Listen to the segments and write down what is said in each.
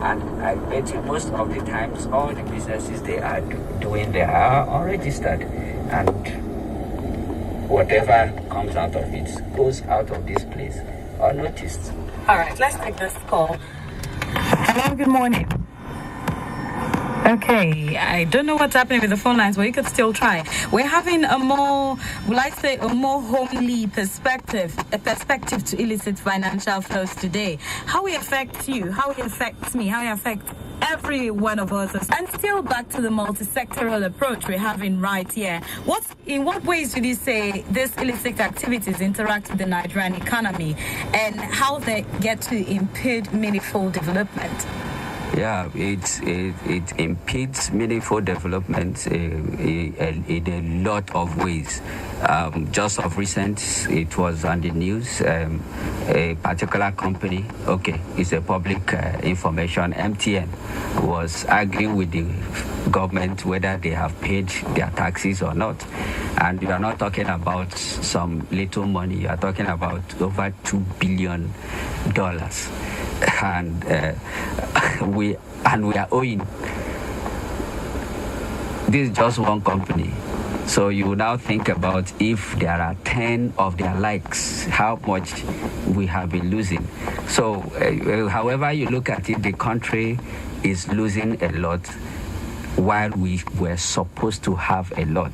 And I bet you most of the times, all the businesses they are doing, they are unregistered. And whatever comes out of it goes out of this place unnoticed. All right, let's take this call. Hello, good morning. Okay, I don't know what's happening with the phone lines, but you could still try. We're having a more homely perspective to illicit financial flows today. How it affects you, how it affects me, how it affects every one of us. And still back to the multi-sectoral approach we're having right here. In what ways would you say these illicit activities interact with the Nigerian economy and how they get to impede meaningful development? Yeah, it impedes meaningful development in a lot of ways. Just of recent, it was on the news, a particular company, it's a public information, MTN, was arguing with the government whether they have paid their taxes or not. And you are not talking about some little money, you are talking about over $2 billion. And we are owing. This is just one company. So you now think about if there are 10 of their likes, how much we have been losing. So however you look at it, the country is losing a lot while we were supposed to have a lot.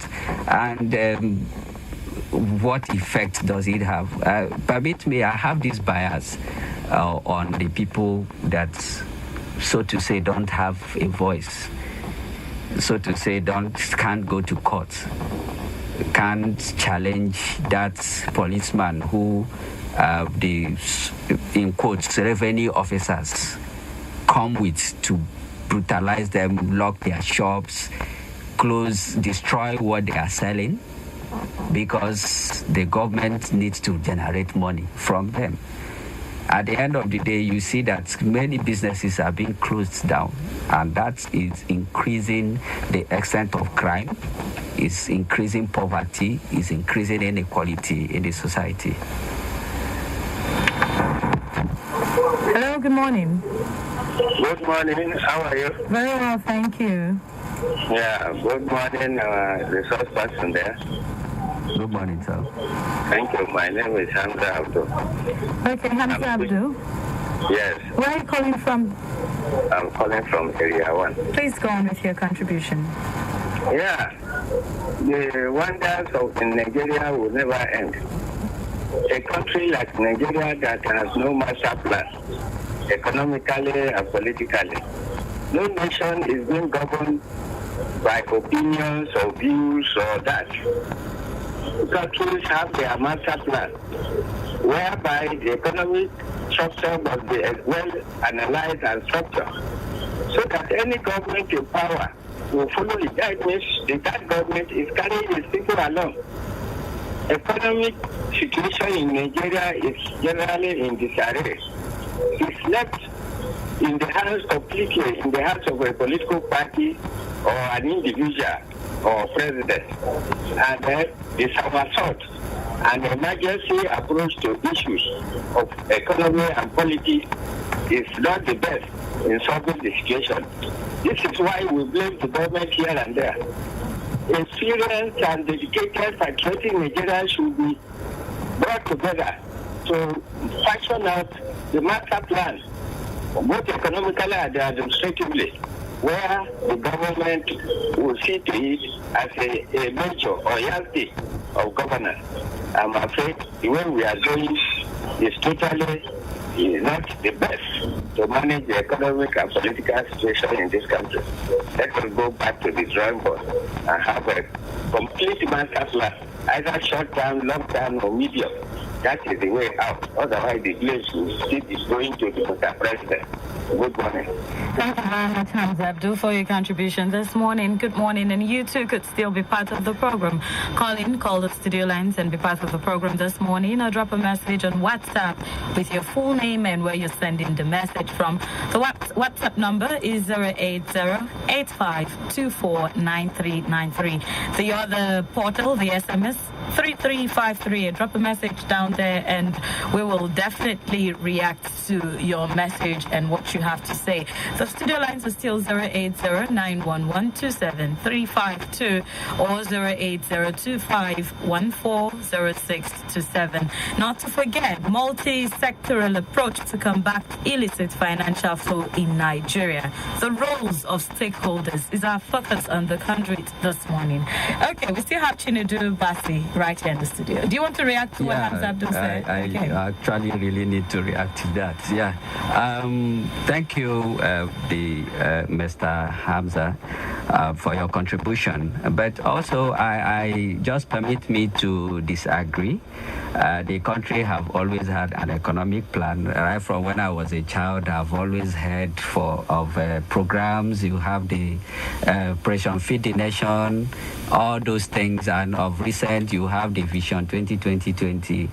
And what effect does it have? Permit me, I have this bias on the people that, so to say, don't have a voice, so to say, can't go to court, can't challenge that policeman who the, in quotes, revenue officers come with to brutalize them, lock their shops, close, destroy what they are selling, because the government needs to generate money from them. At the end of the day, you see that many businesses are being closed down, and that is increasing the extent of crime, is increasing poverty, is increasing inequality in the society. Hello, good morning. Good morning, how are you? Very well, thank you. Yeah, good morning, resource person there. Good morning, sir. Thank you. My name is Hamza Abdul. Okay, Hamza Abdul. Yes. Where are you calling from? I'm calling from Area 1. Please go on with your contribution. Yeah. The wonders of Nigeria will never end. A country like Nigeria that has no master plan, economically and politically. No nation is being governed by opinions or views or that. Countries have their master plan, whereby the economic structure must be well analyzed and structured, so that any government in power will follow it. That means that government is carrying its people along. Economic situation in Nigeria is generally in disarray. It's left in the hands completely in the hands of a political party or an individual or president, and then the somersault and emergency approach to issues of economy and politics is not the best in solving the situation. This is why we blame the government here and there. Experienced and dedicated patriotic Nigerians should be brought together to fashion out the master plan, both economically and administratively, where the government will see to it as a measure or yardstick of governance. I'm afraid the way we are doing is totally not the best to manage the economic and political situation in this country. Let us go back to the drawing board and have a complete master plan, either short-term, long-term, or medium. That is the way out. Otherwise, the place will still be going to the Mr. President. Good morning. Thank you very much, Hamza Abdul, for your contribution this morning. Good morning, and you too could still be part of the program. Call the studio lines and be part of the program this morning, or drop a message on WhatsApp with your full name and where you're sending the message from. The WhatsApp number is 080-8524-9393. The other portal, the SMS, 3353. Drop a message down there and we will definitely react to your message and what you have to say. The studio lines are still 080-911-27352 or 080-2514-0627. Not to forget, multi-sectoral approach to combat illicit financial flow in Nigeria. The roles of stakeholders is our focus on the Conduit this morning. Okay, we still have Chinedu Basi right here in the studio. Do you want to react to what Hamza Abdul said? I actually really need to react to that. Yeah. Thank you, Mr. Hamza, for your contribution. But also, I just permit me to disagree. The country have always had an economic plan. Right from when I was a child, I've always heard of programs. You have the Operation Feed the Nation, all those things, and of recent you have the Vision 2020.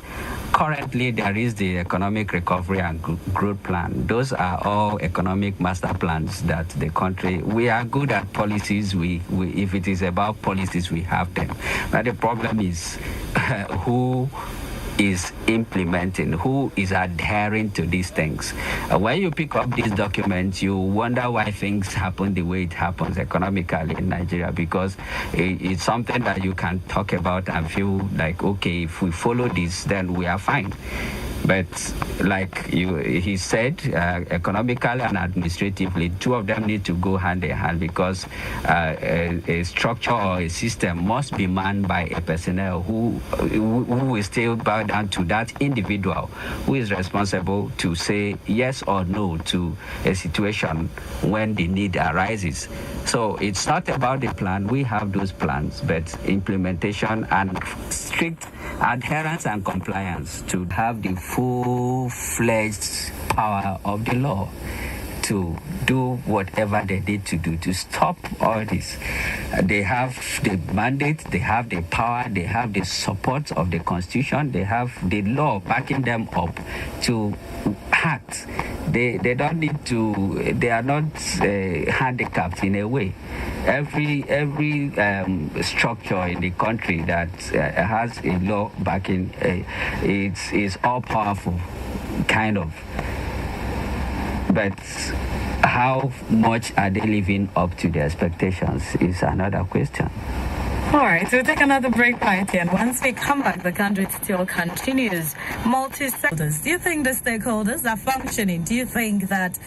Currently, there is the Economic Recovery and Growth Plan. Those are all economic master plans that the country, we are good at policies. We if it is about policies, we have them. But the problem is who is implementing, who is adhering to these things. When you pick up these documents, you wonder why things happen the way it happens economically in Nigeria, because it's something that you can talk about and feel like, okay, if we follow this, then we are fine. But like he said, economically and administratively, two of them need to go hand in hand, because a structure or a system must be manned by a personnel who will still bow down to that individual who is responsible to say yes or no to a situation when the need arises. So it's not about the plan. We have those plans, but implementation and strict adherence and compliance to have the full-fledged power of the law to do whatever they need to do to stop all this. They have the mandate, they have the power, they have the support of the Constitution, they have the law backing them up to act. They don't need to, they are not handicapped in a way. Every structure in the country that has a law backing, it's all powerful, kind of. But how much are they living up to their expectations is another question. All right, so we'll take another break right here. And once we come back, the Conduit still continues. Multi-stakeholders. Do you think the stakeholders are functioning? Do you think that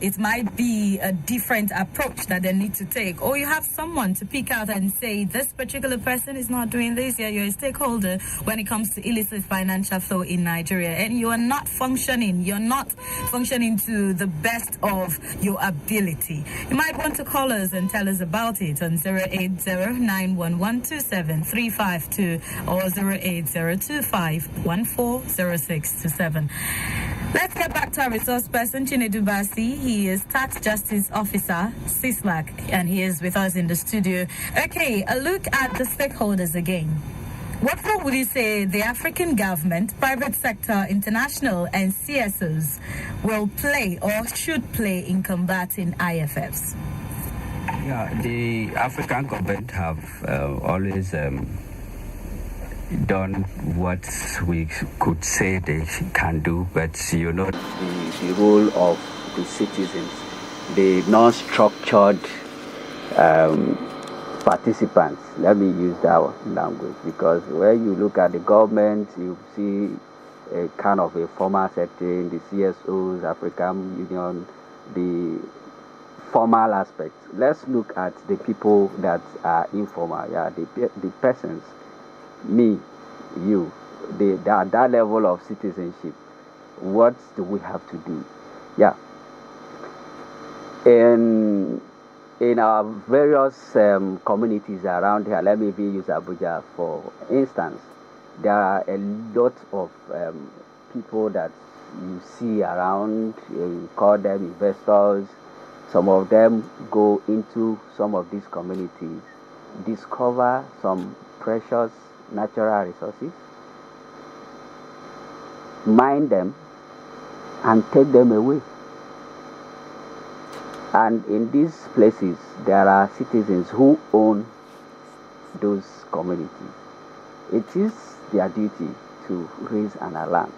it might be a different approach that they need to take? Or you have someone to pick out and say, this particular person is not doing this. Yeah, you're a stakeholder when it comes to illicit financial flow in Nigeria. And you are not functioning. You're not functioning to the best of your ability. You might want to call us and tell us about it on 080-911-27352 or 080-2514-0627. Let's get back to our resource person, Chinedu Basi. He is Tax Justice Officer, CISLAC, and he is with us in the studio. Okay, a look at the stakeholders again. What role would you say the African government, private sector, international, and CSOs will play or should play in combating IFFs? Yeah, the African government have always done what we could say they can do, but the role of the citizens, the non-structured participants, let me use that language, because when you look at the government, you see a kind of a formal setting, the CSOs, African Union, the formal aspects. Let's look at the people that are informal, the persons, me, you, that level of citizenship. What do we have to do? Yeah. In our various communities around here, let me use Abuja for instance, there are a lot of people that you see around, you call them investors. Some of them go into some of these communities, discover some precious natural resources, mine them, and take them away. And in these places, there are citizens who own those communities. it is their duty to raise an alarm.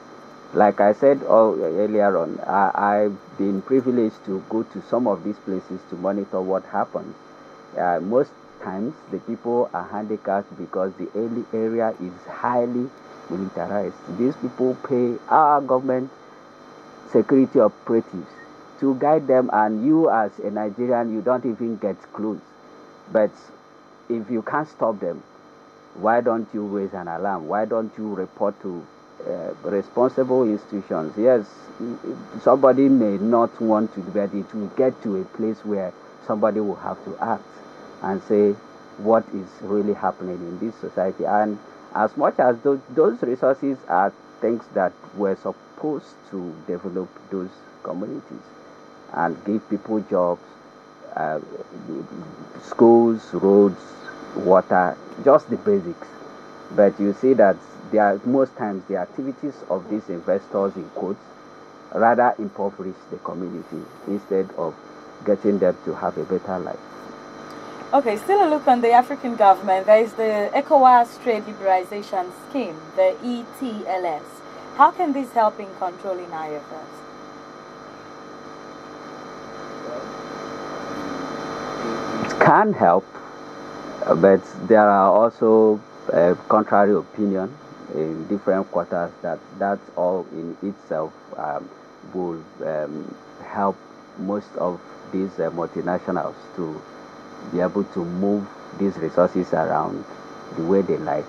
Like I said earlier on, I've been privileged to go to some of these places to monitor what happens. Most times the people are handicapped because the area is highly militarized. These people pay our government security operatives to guide them, and you as a Nigerian, you don't even get close. But if you can't stop them, why don't you raise an alarm? Why don't you report to responsible institutions? Yes, somebody may not want to, but it will get to a place where somebody will have to act and say what is really happening in this society. And as much as those resources are things that were supposed to develop those communities and give people jobs, schools, roads, water, just the basics. But you see that most times the activities of these investors in quotes rather impoverish the community instead of getting them to have a better life. Okay, still a look on the African government. There is the ECOWAS Trade Liberalization Scheme, the ETLS. How can this help in controlling IFS? It can help, but there are also contrary opinion in different quarters that all in itself will help most of these multinationals to be able to move these resources around the way they like,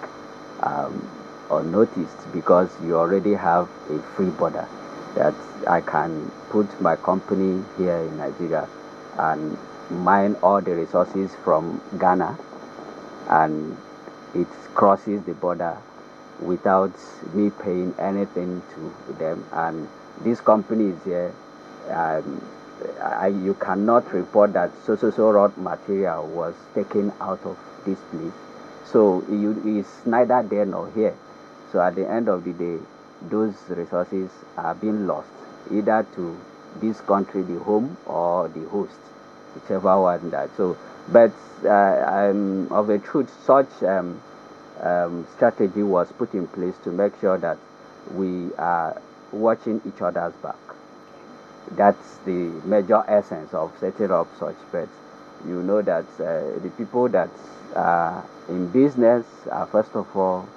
unnoticed, because you already have a free border that I can put my company here in Nigeria and mine all the resources from Ghana, and it crosses the border without me paying anything to them. And these companies here, you cannot report that so raw material was taken out of this place. So it's neither there nor here. So at the end of the day, those resources are being lost either to this country, the home, or the host, whichever one that. So, but of a truth, such strategy was put in place to make sure that we are watching each other's back. That's the major essence of setting up such. But you know that the people that are in business are first of all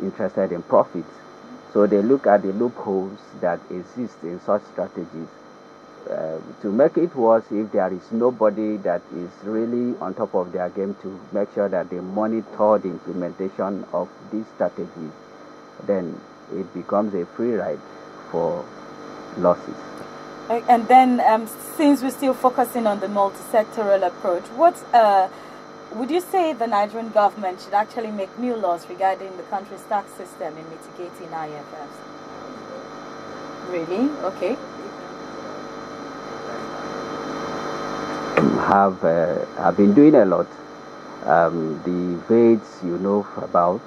interested in profit. So they look at the loopholes that exist in such strategies to make it worse. If there is nobody that is really on top of their game to make sure that they monitor the implementation of these strategies, then it becomes a free ride for losses. And then, since we're still focusing on the multi-sectoral approach, what would you say the Nigerian government should actually make new laws regarding the country's tax system in mitigating IFS? Really? Okay. Have been doing a lot. The VADs, you know about,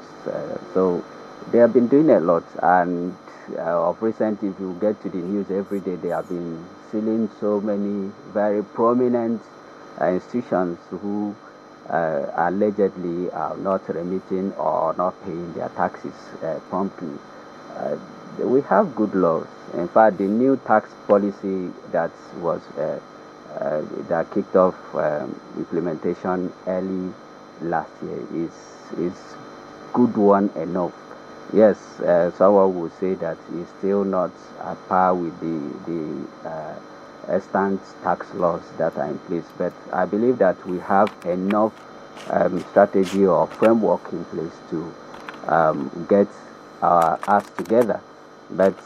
so they have been doing a lot. And of recent, if you get to the news every day, they have been sealing so many very prominent institutions who allegedly are not remitting or not paying their taxes promptly. We have good laws. In fact, the new tax policy that was that kicked off implementation early last year is good one enough. Yes, someone would say that it's still not at par with the extant tax laws that are in place, but I believe that we have enough strategy or framework in place to get our acts together. But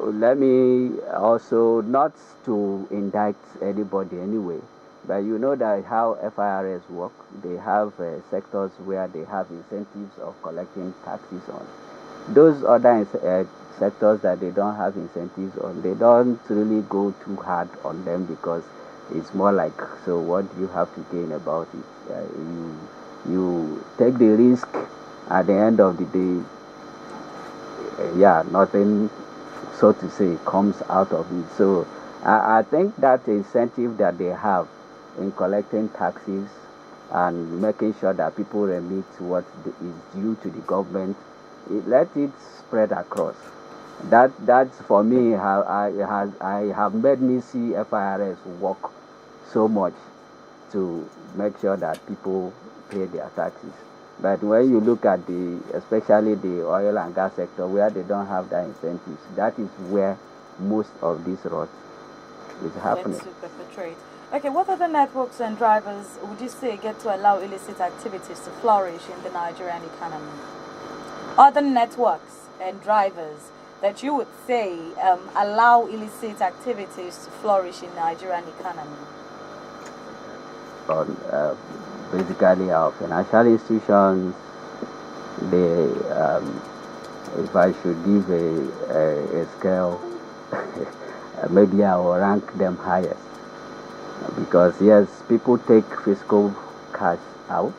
let me also, not to indict anybody anyway, but you know that how FIRS work, they have sectors where they have incentives of collecting taxes on. Those other sectors that they don't have incentives on, they don't really go too hard on them, because it's more like, so what do you have to gain about it? You take the risk. At the end of the day, nothing, so to say, comes out of it. So I think that incentive that they have in collecting taxes and making sure that people remit what is due to the government. Let it spread across. That's for me how I have made me see FIRS work so much to make sure that people pay their taxes. But when you look at especially the oil and gas sector, where they don't have that incentives, that is where most of this rot is happening. To perpetrate. Okay, what other networks and drivers would you say get to allow illicit activities to flourish in the Nigerian economy? Other networks and drivers that you would say allow illicit activities to flourish in Nigerian economy? Basically, our financial institutions. If I should give a scale, maybe I will rank them highest. Because yes, people take fiscal cash out,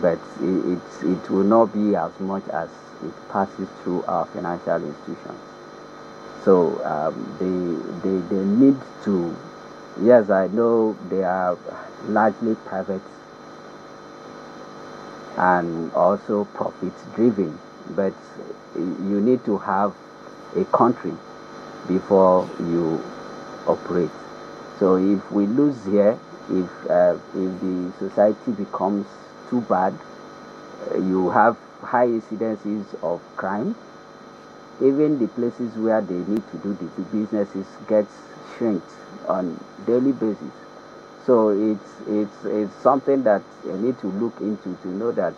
but it will not be as much as it passes through our financial institutions. So they need to. Yes, I know they are largely private and also profit driven, but you need to have a country before you operate. So if we lose here, if the society becomes too bad, you have high incidences of crime. Even the places where they need to do the businesses gets shrinked on daily basis. So it's something that you need to look into to know that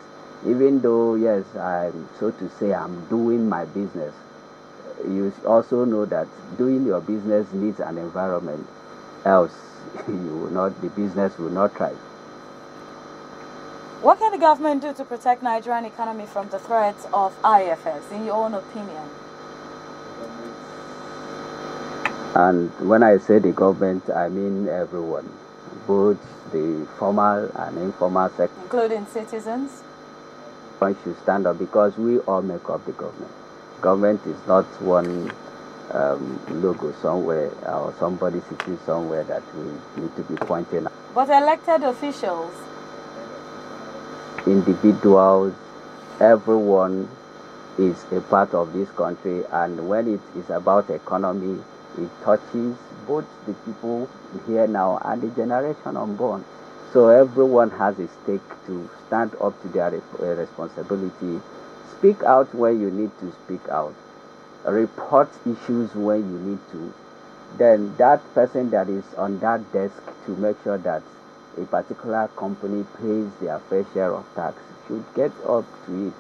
even though yes, I'm doing my business, you also know that doing your business needs an environment. Else, the business will not thrive. What can the government do to protect Nigerian economy from the threats of IFS, in your own opinion? And when I say the government, I mean everyone, both the formal and informal sector. Including citizens? One should stand up because we all make up the government. Government is not one logo somewhere or somebody sitting somewhere that we need to be pointing at. But elected officials? Individuals, everyone is a part of this country, and when it is about economy, it touches both the people here now and the generation unborn. So everyone has a stake to stand up to their responsibility, speak out when you need to speak out, report issues when you need to. Then that person that is on that desk to make sure that a particular company pays their fair share of tax should get up to it.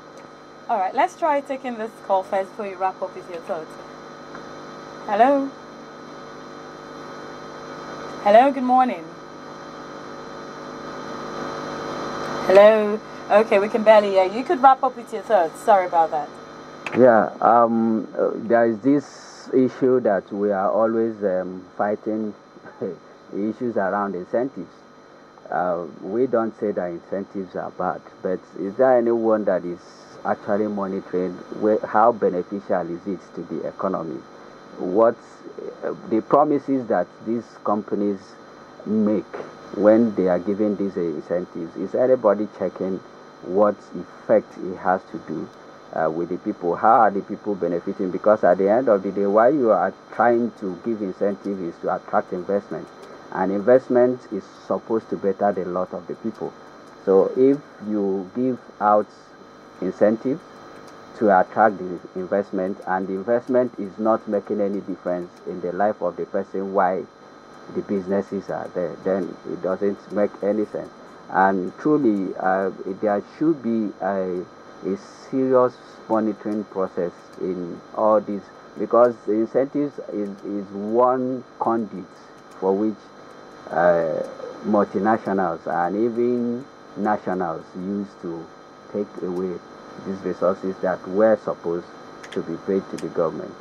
All right, let's try taking this call first before you wrap up with your thoughts. Hello? Hello, good morning. Hello? Okay, we can barely hear you. You could wrap up with your thoughts. Sorry about that. Yeah, there is this issue that we are always fighting, issues around incentives. We don't say that incentives are bad, but is there anyone that is actually monitoring how beneficial is it to the economy? What the promises that these companies make when they are giving these incentives, is anybody checking what effect it has to do with the people? How are the people benefiting? Because at the end of the day, why you are trying to give incentive is to attract investment, and investment is supposed to better the lot of the people. So if you give out incentives to attract the investment, and the investment is not making any difference in the life of the person, why the businesses are there, then it doesn't make any sense. And truly, there should be a serious monitoring process in all this, because the incentives is one conduit for which multinationals and even nationals use to take away these resources that were supposed to be paid to the government.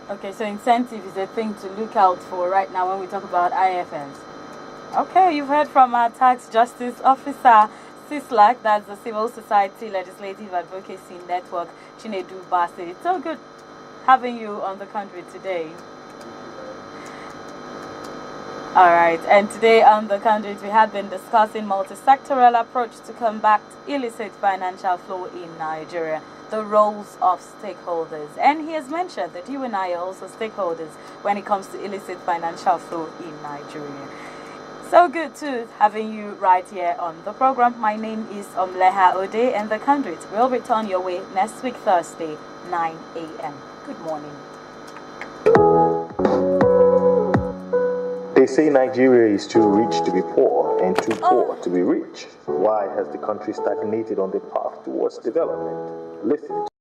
Okay, so incentive is a thing to look out for right now when we talk about IFS. Okay, you've heard from our Tax Justice Officer, CISLAC, that's the Civil Society Legislative Advocacy Network, Chinedu Bassett. It's so good having you on the country today. All right, and today on the Conduit, we have been discussing multi-sectoral approach to combat illicit financial flow in Nigeria, the roles of stakeholders. And he has mentioned that you and I are also stakeholders when it comes to illicit financial flow in Nigeria. So good to having you right here on the program. My name is Omleha Ode, and the Conduit will return your way next week, Thursday, 9 a.m. Good morning. They say Nigeria is too rich to be poor and too poor to be rich. Why has the country stagnated on the path towards development? Listen.